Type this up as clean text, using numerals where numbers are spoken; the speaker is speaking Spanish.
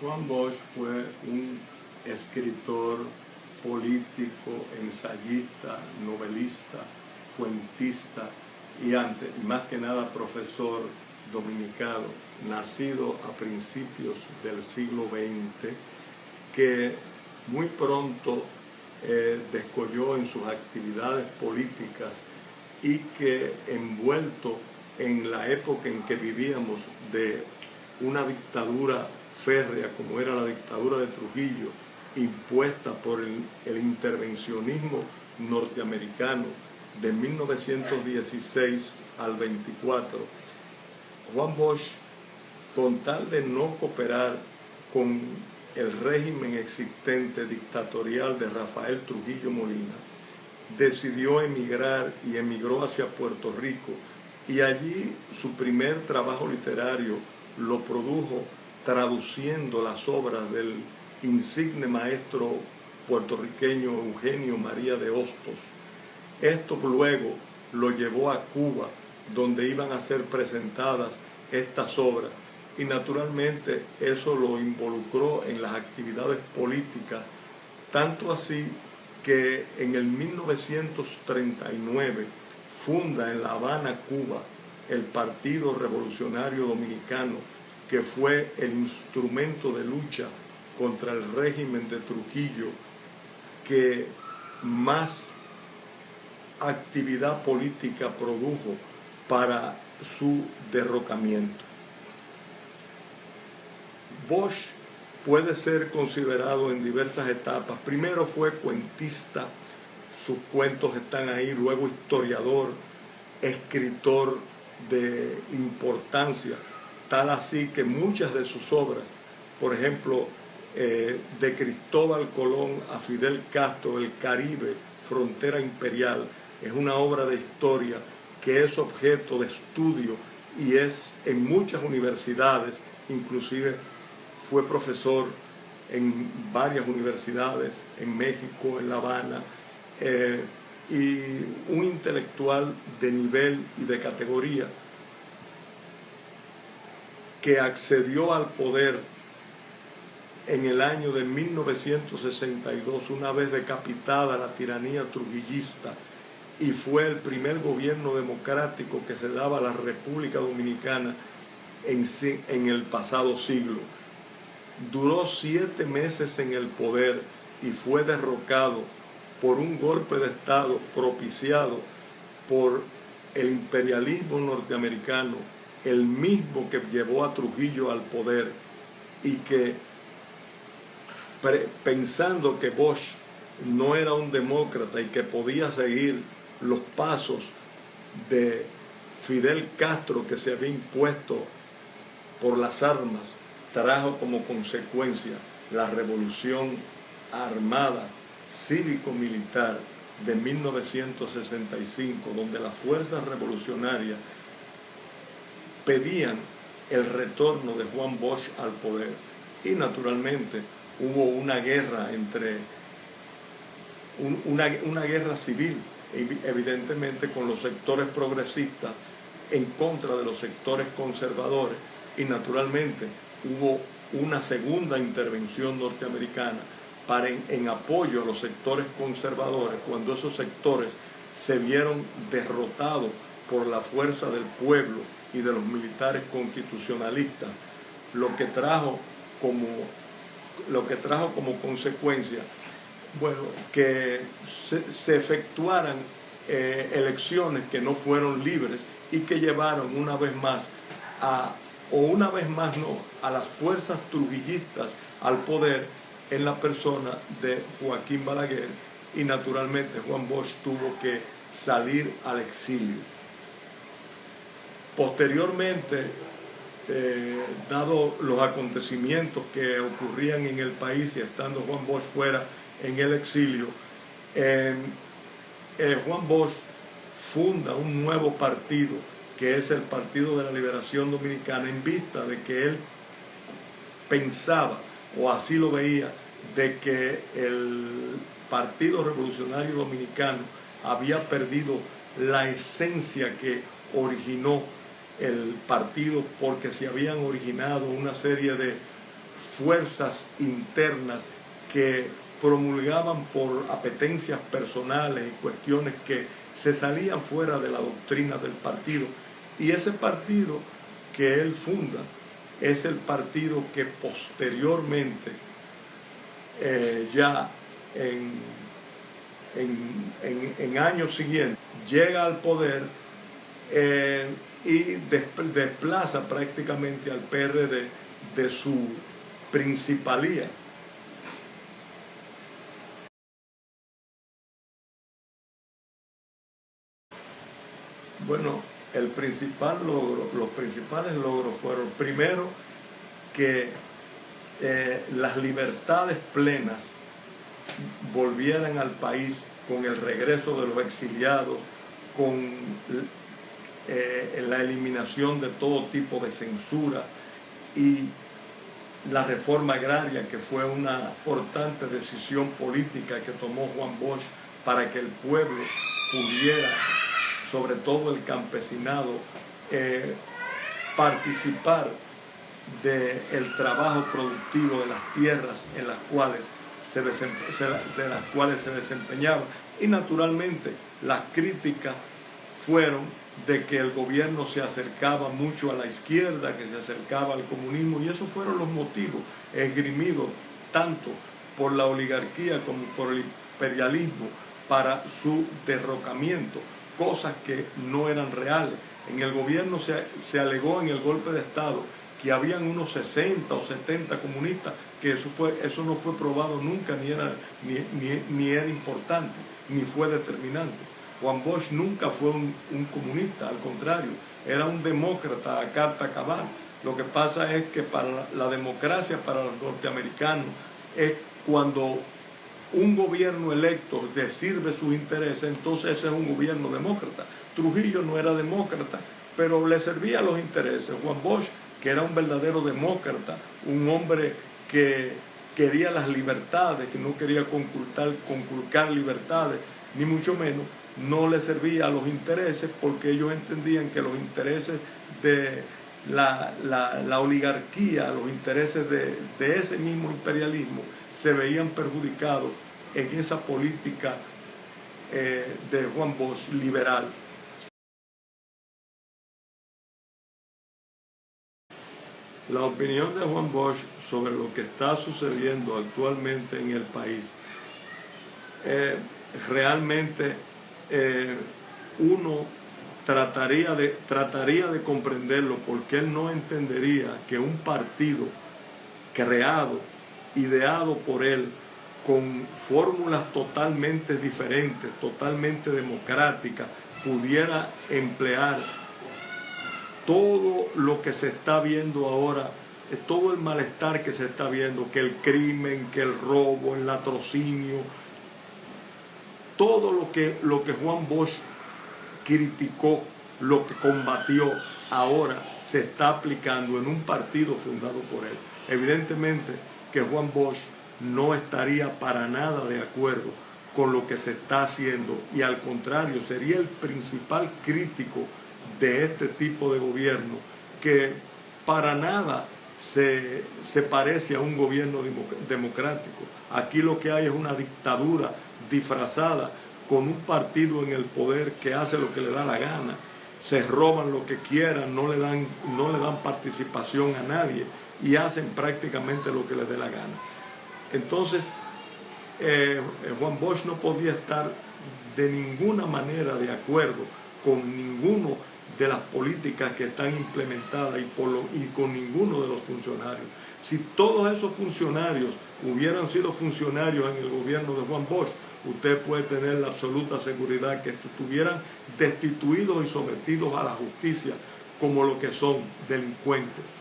Juan Bosch fue un escritor, político, ensayista, novelista, cuentista y más que nada profesor dominicano, nacido a principios del siglo XX, que muy pronto descolló en sus actividades políticas y que, envuelto en la época en que vivíamos de una dictadura férrea como era la dictadura de Trujillo, impuesta por el intervencionismo norteamericano de 1916 al 24, Juan Bosch, con tal de no cooperar con el régimen existente dictatorial de Rafael Trujillo Molina, decidió emigrar y emigró hacia Puerto Rico, y allí su primer trabajo literario lo produjo traduciendo las obras del insigne maestro puertorriqueño Eugenio María de Hostos. Esto luego lo llevó a Cuba, donde iban a ser presentadas estas obras, y naturalmente eso lo involucró en las actividades políticas, tanto así que en el 1939 funda en La Habana, Cuba, el Partido Revolucionario Dominicano, que fue el instrumento de lucha contra el régimen de Trujillo que más actividad política produjo para su derrocamiento. Bosch puede ser considerado en diversas etapas. Primero fue cuentista, sus cuentos están ahí, luego historiador, escritor de importancia, tal así que muchas de sus obras, por ejemplo, de Cristóbal Colón a Fidel Castro, El Caribe, Frontera Imperial, es una obra de historia que es objeto de estudio y es en muchas universidades, inclusive fue profesor en varias universidades, en México, en La Habana, y un intelectual de nivel y de categoría que accedió al poder en el año de 1962, una vez decapitada la tiranía trujillista, y fue el primer gobierno democrático que se daba a la República Dominicana en el pasado siglo. Duró 7 meses en el poder y fue derrocado por un golpe de Estado propiciado por el imperialismo norteamericano, el mismo que llevó a Trujillo al poder, y que, pensando que Bosch no era un demócrata y que podía seguir los pasos de Fidel Castro, que se había impuesto por las armas, trajo como consecuencia la revolución armada cívico-militar de 1965, donde las fuerzas revolucionarias pedían el retorno de Juan Bosch al poder, y naturalmente hubo una guerra una guerra civil, evidentemente con los sectores progresistas en contra de los sectores conservadores, y naturalmente hubo una segunda intervención norteamericana en apoyo a los sectores conservadores, cuando esos sectores se vieron derrotados por la fuerza del pueblo y de los militares constitucionalistas, lo que trajo como consecuencia, bueno, que se efectuaran elecciones que no fueron libres y que llevaron una vez más a las fuerzas trujillistas al poder en la persona de Joaquín Balaguer, y naturalmente Juan Bosch tuvo que salir al exilio. Posteriormente, dado los acontecimientos que ocurrían en el país y estando Juan Bosch fuera en el exilio, Juan Bosch funda un nuevo partido, que es el Partido de la Liberación Dominicana, en vista de que él pensaba, o así lo veía, de que el Partido Revolucionario Dominicano había perdido la esencia que originó el partido, porque se habían originado una serie de fuerzas internas que promulgaban por apetencias personales y cuestiones que se salían fuera de la doctrina del partido. Y ese partido que él funda es el partido que posteriormente, ya en años siguientes, llega al poder y desplaza prácticamente al PRD de su principalía. Bueno, los principales logros fueron, primero, que las libertades plenas volvieran al país con el regreso de los exiliados, con la eliminación de todo tipo de censura y la reforma agraria, que fue una importante decisión política que tomó Juan Bosch para que el pueblo pudiera, sobre todo el campesinado, participar del trabajo productivo de las tierras en las cuales se desempeñaba. Y naturalmente las críticas fueron de que el gobierno se acercaba mucho a la izquierda, que se acercaba al comunismo, y esos fueron los motivos esgrimidos tanto por la oligarquía como por el imperialismo para su derrocamiento, cosas que no eran reales. En el gobierno se alegó en el golpe de Estado que habían unos 60 o 70 comunistas, que eso no fue probado nunca, ni era importante, ni fue determinante. Juan Bosch nunca fue un comunista, al contrario, era un demócrata a carta cabal. Lo que pasa es que para la democracia, para los norteamericanos, es cuando un gobierno electo le sirve sus intereses, entonces ese es un gobierno demócrata. Trujillo no era demócrata, pero le servía los intereses. Juan Bosch, que era un verdadero demócrata, un hombre que quería las libertades, que no quería conculcar libertades, ni mucho menos, no le servía a los intereses, porque ellos entendían que los intereses de la oligarquía, los intereses de ese mismo imperialismo, se veían perjudicados en esa política de Juan Bosch liberal. La opinión de Juan Bosch sobre lo que está sucediendo actualmente en el país, realmente uno trataría de comprenderlo, porque él no entendería que un partido creado, ideado por él, con fórmulas totalmente diferentes, totalmente democráticas, pudiera emplear todo lo que se está viendo ahora, todo el malestar que se está viendo, que el crimen, que el robo, el latrocinio, todo lo que Juan Bosch criticó, lo que combatió, ahora se está aplicando en un partido fundado por él. Evidentemente que Juan Bosch no estaría para nada de acuerdo con lo que se está haciendo, y al contrario, sería el principal crítico de este tipo de gobierno, que para nada se parece a un gobierno democrático. Aquí lo que hay es una dictadura disfrazada, con un partido en el poder que hace lo que le da la gana, se roban lo que quieran, no le dan participación a nadie y hacen prácticamente lo que les dé la gana. Entonces, Juan Bosch no podía estar de ninguna manera de acuerdo con ninguno de las políticas que están implementadas y con ninguno de los funcionarios. Si todos esos funcionarios hubieran sido funcionarios en el gobierno de Juan Bosch, usted puede tener la absoluta seguridad que estuvieran destituidos y sometidos a la justicia como lo que son, delincuentes.